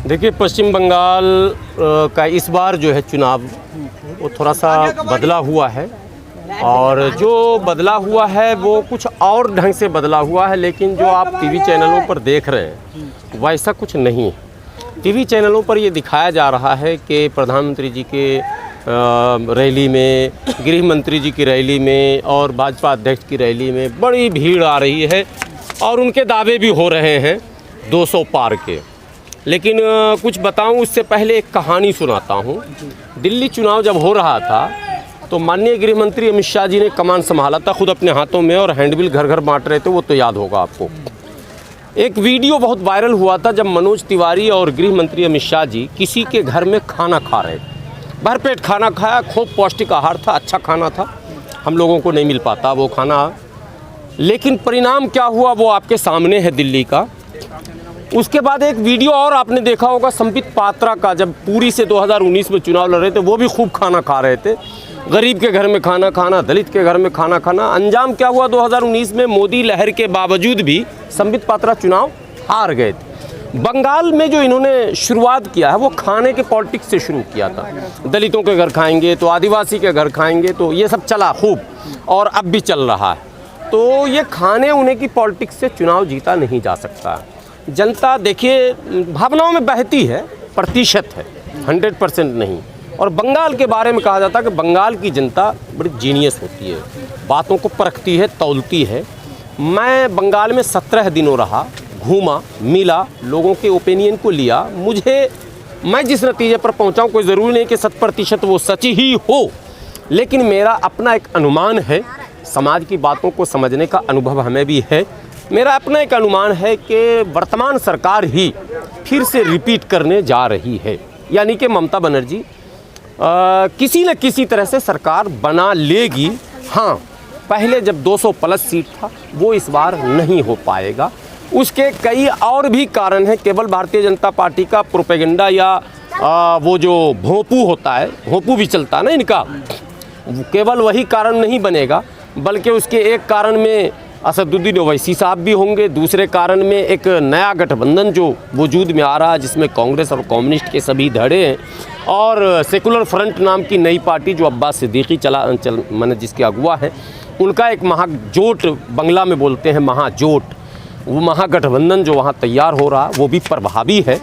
देखिए, पश्चिम बंगाल का इस बार जो है चुनाव वो थोड़ा सा बदला हुआ है, और जो बदला हुआ है वो कुछ और ढंग से बदला हुआ है। लेकिन जो आप टीवी चैनलों पर देख रहे हैं वैसा कुछ नहीं है। टीवी चैनलों पर ये दिखाया जा रहा है कि प्रधानमंत्री जी के रैली में, गृह मंत्री जी की रैली में और भाजपा अध्यक्ष की रैली में बड़ी भीड़ आ रही है, और उनके दावे भी हो रहे हैं 200 पार के। लेकिन कुछ बताऊं उससे पहले एक कहानी सुनाता हूं। दिल्ली चुनाव जब हो रहा था तो माननीय गृह मंत्री अमित शाह जी ने कमान संभाला था खुद अपने हाथों में, और हैंडबिल घर घर बांट रहे थे, वो तो याद होगा आपको। एक वीडियो बहुत वायरल हुआ था जब मनोज तिवारी और गृह मंत्री अमित शाह जी किसी के घर में खाना खा रहे थे। भरपेट खाना खाया, खूब पौष्टिक आहार था, अच्छा खाना था, हम लोगों को नहीं मिल पाता वो खाना। लेकिन परिणाम क्या हुआ वो आपके सामने है दिल्ली का। उसके बाद एक वीडियो और आपने देखा होगा संबित पात्रा का, जब पुरी से 2019 में चुनाव लड़ रहे थे, वो भी खूब खाना खा रहे थे। गरीब के घर में खाना खाना, दलित के घर में खाना खाना। अंजाम क्या हुआ 2019 में? मोदी लहर के बावजूद भी संबित पात्रा चुनाव हार गए थे। बंगाल में जो इन्होंने शुरुआत किया है वो खाने के पॉलिटिक्स से शुरू किया था। दलितों के घर खाएंगे तो आदिवासी के घर खाएंगे, तो ये सब चला खूब, और अब भी चल रहा है। तो ये खाने उने की पॉलिटिक्स से चुनाव जीता नहीं जा सकता। जनता देखिए भावनाओं में बहती है, प्रतिशत है, 100% नहीं। और बंगाल के बारे में कहा जाता है कि बंगाल की जनता बड़ी जीनियस होती है, बातों को परखती है, तौलती है। मैं बंगाल में 17 दिनों रहा, घूमा, मिला, लोगों के ओपिनियन को लिया। मैं जिस नतीजे पर पहुंचा हूं, कोई ज़रूरी नहीं कि 100% वो सच ही हो, लेकिन मेरा अपना एक अनुमान है। समाज की बातों को समझने का अनुभव हमें भी है। मेरा अपना एक अनुमान है कि वर्तमान सरकार ही फिर से रिपीट करने जा रही है, यानी कि ममता बनर्जी किसी न किसी तरह से सरकार बना लेगी। हाँ, पहले जब 200 प्लस सीट था वो इस बार नहीं हो पाएगा। उसके कई और भी कारण हैं। केवल भारतीय जनता पार्टी का प्रोपेगेंडा या वो जो भोंपू होता है, भोंपू भी चलता है ना इनका, केवल वही कारण नहीं बनेगा, बल्कि उसके एक कारण में असदुद्दीन ओवैसी साहब भी होंगे। दूसरे कारण में एक नया गठबंधन जो वजूद में आ रहा है, जिसमें कांग्रेस और कम्युनिस्ट के सभी धड़े हैं, और सेकुलर फ्रंट नाम की नई पार्टी जो अब्बास सिद्दीकी मैंने जिसके अगुआ है, उनका एक महाजोट, बंगला में बोलते हैं महाजोट, वो महागठबंधन जो वहाँ तैयार हो रहा वो भी प्रभावी है।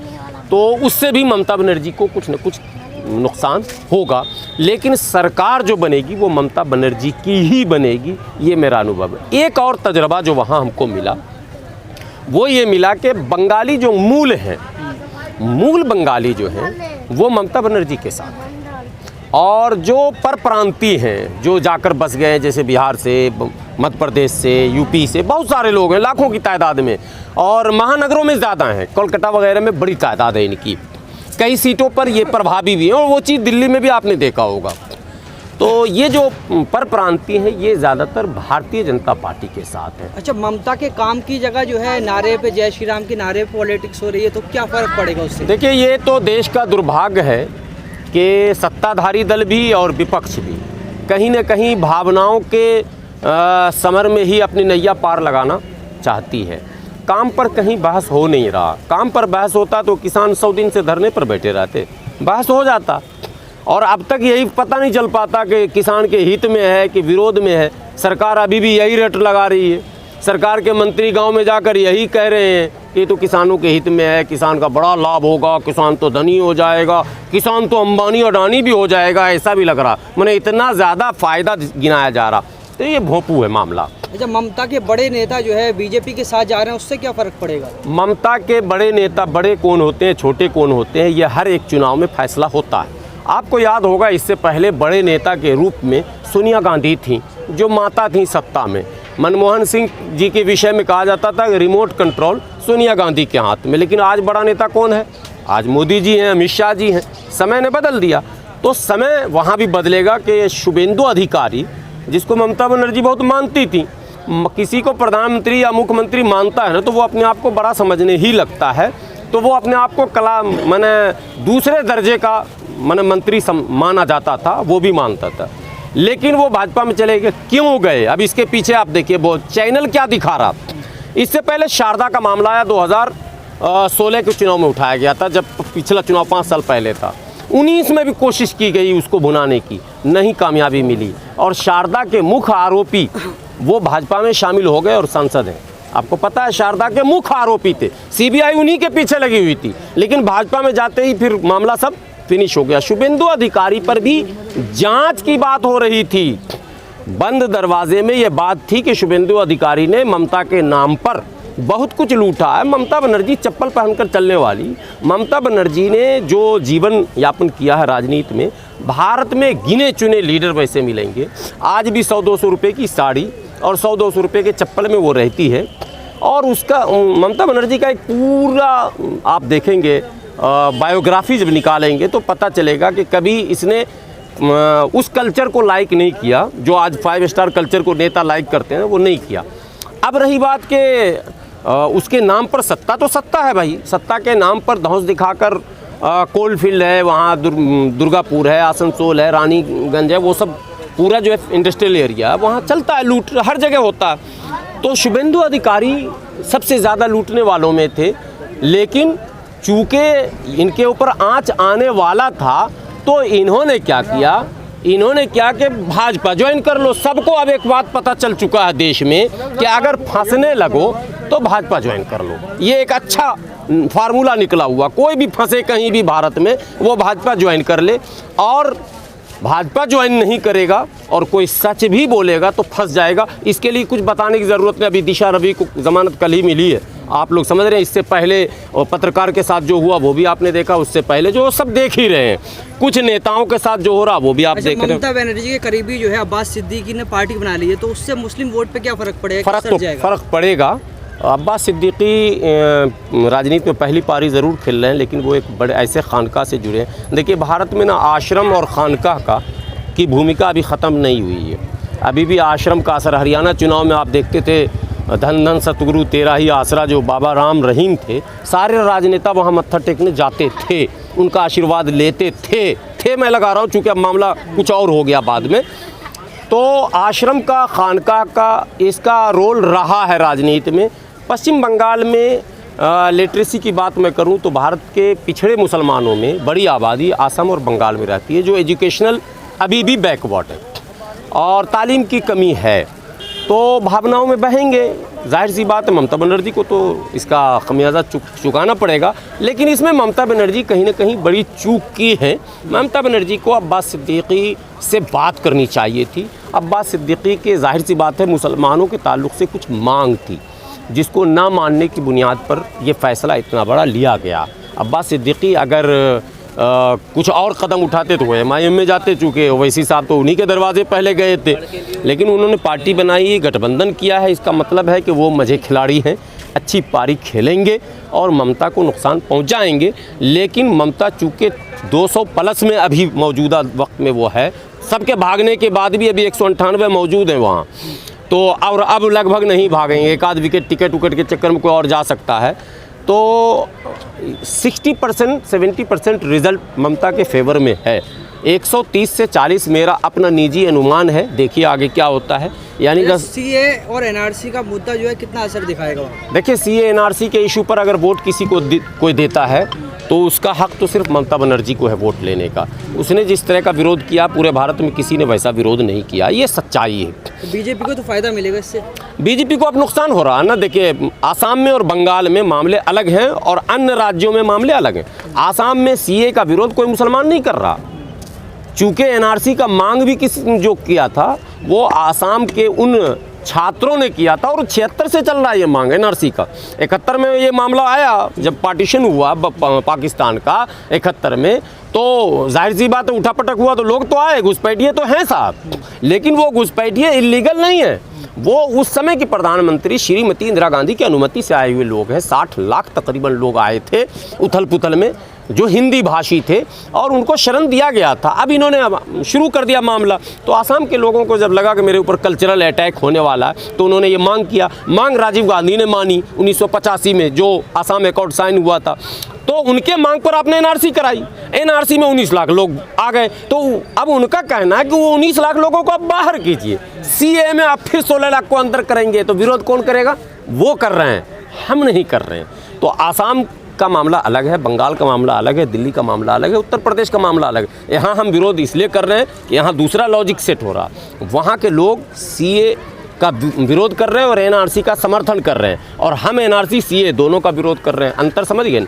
तो उससे भी ममता बनर्जी को कुछ न कुछ नुकसान होगा। लेकिन सरकार जो बनेगी वो ममता बनर्जी की ही बनेगी, ये मेरा अनुभव है। एक और तजर्बा जो वहाँ हमको मिला वो ये मिला कि बंगाली जो मूल बंगाली जो हैं वो ममता बनर्जी के साथ हैं, और जो परप्रांतीय हैं जो जाकर बस गए, जैसे बिहार से, मध्य प्रदेश से, यूपी से, बहुत सारे लोग हैं, लाखों की तादाद में, और महानगरों में ज़्यादा हैं, कोलकाता वगैरह में बड़ी तादाद है इनकी, कई सीटों पर ये प्रभावी भी हैं, और वो चीज़ दिल्ली में भी आपने देखा होगा। तो ये जो परप्रांतीय हैं ये ज़्यादातर भारतीय जनता पार्टी के साथ है। अच्छा, ममता के काम की जगह जो है नारे पे, जय श्री राम के नारे पे पॉलिटिक्स हो रही है, तो क्या फ़र्क पड़ेगा उससे? देखिए, ये तो देश का दुर्भाग्य है कि सत्ताधारी दल भी और विपक्ष भी कहीं न कहीं भावनाओं के समर में ही अपनी नैया पार लगाना चाहती है। काम पर कहीं बहस हो नहीं रहा। काम पर बहस होता तो किसान 100 दिन से धरने पर बैठे रहते, बहस हो जाता। और अब तक यही पता नहीं चल पाता कि किसान के हित में है कि विरोध में है। सरकार अभी भी यही रट लगा रही है। सरकार के मंत्री गांव में जाकर यही कह रहे हैं कि तो किसानों के हित में है, किसान का बड़ा लाभ होगा, किसान तो धनी हो जाएगा, किसान तो अंबानी अडानी भी हो जाएगा, ऐसा भी लग रहा। मैंने इतना ज़्यादा फ़ायदा गिनाया जा रहा, तो ये भोंपू है मामला। अच्छा, ममता के बड़े नेता जो है बीजेपी के साथ जा रहे हैं, उससे क्या फ़र्क पड़ेगा? ममता के बड़े नेता बड़े कौन होते हैं, छोटे कौन होते हैं, ये हर एक चुनाव में फैसला होता है। आपको याद होगा इससे पहले बड़े नेता के रूप में सोनिया गांधी थी, जो माता थी सत्ता में। मनमोहन सिंह जी के विषय में कहा जाता था कि रिमोट कंट्रोल सोनिया गांधी के हाथ में। लेकिन आज बड़ा नेता कौन है? आज मोदी जी हैं, अमित शाह जी हैं। समय ने बदल दिया, तो समय वहाँ भी बदलेगा कि शुभेंदु अधिकारी, जिसको ममता बनर्जी बहुत मानती थी, किसी को प्रधानमंत्री या मुख्यमंत्री मानता है ना, तो वो अपने आप को बड़ा समझने ही लगता है। तो वो अपने आप को दूसरे दर्जे का मंत्री माना जाता था, वो भी मानता था। लेकिन वो भाजपा में चले गए। क्यों गए? अब इसके पीछे आप देखिए वो चैनल क्या दिखा रहा। इससे पहले शारदा का मामला आया 16 के चुनाव में उठाया गया था, जब पिछला चुनाव 5 साल पहले था। 19 में भी कोशिश की गई उसको भुनाने की, नहीं कामयाबी मिली। और शारदा के मुख्य आरोपी वो भाजपा में शामिल हो गए और सांसद हैं। आपको पता है शारदा के मुख्य आरोपी थे, सीबीआई उन्हीं के पीछे लगी हुई थी, लेकिन भाजपा में जाते ही फिर मामला सब फिनिश हो गया। शुभेंदु अधिकारी पर भी जांच की बात हो रही थी। बंद दरवाजे में ये बात थी कि शुभेंदु अधिकारी ने ममता के नाम पर बहुत कुछ लूटा है। ममता बनर्जी चप्पल पहनकर चलने वाली, ममता बनर्जी ने जो जीवन यापन किया है राजनीति में, भारत में गिने चुने लीडर वैसे मिलेंगे। आज भी 100-200 रुपये की साड़ी और 100-200 रुपये के चप्पल में वो रहती है। और उसका ममता बनर्जी का एक पूरा आप देखेंगे बायोग्राफी जब निकालेंगे तो पता चलेगा कि कभी इसने उस कल्चर को लाइक नहीं किया जो आज 5 स्टार कल्चर को नेता लाइक करते हैं, वो नहीं किया। अब रही बात के उसके नाम पर सत्ता, तो सत्ता है भाई, सत्ता के नाम पर धौंस दिखाकर कोल फील्ड है, वहाँ दुर्गापुर है, आसनसोल है, रानीगंज है, वो सब पूरा जो है इंडस्ट्रियल एरिया है, वहाँ चलता है, लूट हर जगह होता है। तो शुभेंदु अधिकारी सबसे ज़्यादा लूटने वालों में थे, लेकिन चूँकि इनके ऊपर आँच आने वाला था तो इन्होंने क्या किया, इन्होंने क्या कि भाजपा ज्वाइन कर लो। सबको अब एक बात पता चल चुका है देश में कि अगर फंसने लगो तो भाजपा ज्वाइन कर लो। ये एक अच्छा फार्मूला निकला हुआ, कोई भी फंसे कहीं भी भारत में वो भाजपा ज्वाइन कर ले। और भाजपा ज्वाइन नहीं करेगा और कोई सच भी बोलेगा तो फंस जाएगा। इसके लिए कुछ बताने की ज़रूरत नहीं। अभी दिशा रवि को ज़मानत कल ही मिली है, आप लोग समझ रहे हैं। इससे पहले पत्रकार के साथ जो हुआ वो भी आपने देखा, उससे पहले जो सब देख ही रहे हैं। कुछ नेताओं के साथ जो हो रहा वो भी आप देख रहे हैं। ममता बनर्जी के करीबी जो है अब्बास सिद्दीकी ने पार्टी बना ली है, तो उससे मुस्लिम वोट पे क्या फ़र्क पड़ेगा? फ़र्क पड़ेगा। अब्बास सिद्दीकी राजनीति में पहली पारी ज़रूर खेल रहे हैं, लेकिन वो एक बड़े ऐसे खानका से जुड़े हैं। देखिए भारत में ना आश्रम और खानका की भूमिका अभी ख़त्म नहीं हुई है। अभी भी आश्रम का असर, हरियाणा चुनाव में आप देखते थे, धन धन सतगुरु तेरा ही आसरा जो बाबा राम रहीम थे, सारे राजनेता वहाँ मत्था टेकने जाते थे, उनका आशीर्वाद लेते थे मैं लगा रहा हूँ, चूँकि अब मामला कुछ और हो गया बाद में। तो आश्रम का, खानका का इसका रोल रहा है राजनीति में। पश्चिम बंगाल में लिटरेसी की बात मैं करूं तो भारत के पिछड़े मुसलमानों में बड़ी आबादी असम और बंगाल में रहती है, जो एजुकेशनल अभी भी बैकवर्ड है और तालीम की कमी है। तो भावनाओं में बहेंगे, जाहिर सी बात है। ममता बनर्जी को तो इसका खमियाजा चुकाना पड़ेगा, लेकिन इसमें ममता बनर्जी कहीं ना कहीं बड़ी चूक की है। ममता बनर्जी को अब्बास सिद्दीकी से बात करनी चाहिए थी। अब्बास सिद्दीकी के जाहिर सी बात है मुसलमानों के ताल्लुक़ से कुछ मांग थी, जिसको ना मानने की बुनियाद पर यह फ़ैसला इतना बड़ा लिया गया। अब्बास सिद्दीकी अगर कुछ और कदम उठाते तो वो MIM में जाते, चूँकि ओवैसी साहब तो उन्हीं के दरवाजे पहले गए थे, लेकिन उन्होंने पार्टी बनाई, गठबंधन किया है। इसका मतलब है कि वो मज़े खिलाड़ी हैं, अच्छी पारी खेलेंगे और ममता को नुकसान पहुंचाएंगे। लेकिन ममता चूँकि 200 प्लस में अभी मौजूदा वक्त में वो है, सबके भागने के बाद भी अभी 198 मौजूद हैं वहाँ, तो और अब लगभग नहीं भागेंगे। एक आध विकेट टिकट के चक्कर में कोई और जा सकता है। तो 60% 70% रिज़ल्ट ममता के फेवर में है। 130 से 40 मेरा अपना निजी अनुमान है, देखिए आगे क्या होता है। यानी CA और NRC का मुद्दा जो है कितना असर दिखाएगा? देखिए CA NRC के इशू पर अगर वोट किसी को कोई देता है तो उसका हक तो सिर्फ ममता बनर्जी को है वोट लेने का। उसने जिस तरह का विरोध किया पूरे भारत में किसी ने वैसा विरोध नहीं किया, ये सच्चाई है। तो बीजेपी को तो फ़ायदा मिलेगा इससे? बीजेपी को अब नुकसान हो रहा है ना। देखिए आसाम में और बंगाल में मामले अलग हैं और अन्य राज्यों में मामले अलग हैं। आसाम में CA का विरोध कोई मुसलमान नहीं कर रहा, चूँकि NRC का मांग भी किसी जो किया था वो आसाम के उन छात्रों ने किया था और 76 से चल रहा है ये मांग NRC का। 71 में ये मामला आया जब पार्टीशन हुआ पाकिस्तान का 71 में, तो जाहिर सी बात है उठापटक हुआ तो लोग तो आए, घुसपैठिए तो हैं साहब, लेकिन वो घुसपैठिए इलीगल नहीं है। वो उस समय की प्रधानमंत्री श्रीमती इंदिरा गांधी की अनुमति से आए हुए लोग हैं। 60 लाख तकरीबन लोग आए थे उथल पुथल में, जो हिंदी भाषी थे, और उनको शरण दिया गया था। अब इन्होंने शुरू कर दिया मामला, तो आसाम के लोगों को जब लगा कि मेरे ऊपर कल्चरल अटैक होने वाला है तो उन्होंने ये मांग किया। मांग राजीव गांधी ने मानी 1985 में जो आसाम अकॉर्ड साइन हुआ था, तो उनके मांग पर आपने NRC कराई। NRC में 19 लाख लोग आ गए, तो अब उनका कहना है कि वो 19 लाख लोगों को आप बाहर कीजिए, CA में आप फिर 16 लाख को अंदर करेंगे, तो विरोध कौन करेगा? वो कर रहे हैं। हम नहीं कर रहे हैं। तो आसाम का मामला अलग है, बंगाल का मामला अलग है, दिल्ली का मामला अलग है, उत्तर प्रदेश का मामला अलग है। यहाँ हम विरोध इसलिए कर रहे हैं कि यहाँ दूसरा लॉजिक सेट हो रहा, वहाँ के लोग सीए का विरोध कर रहे हैं और एनआरसी का समर्थन कर रहे हैं, और हम एनआरसी सीए दोनों का विरोध कर रहे हैं। अंतर समझ गए?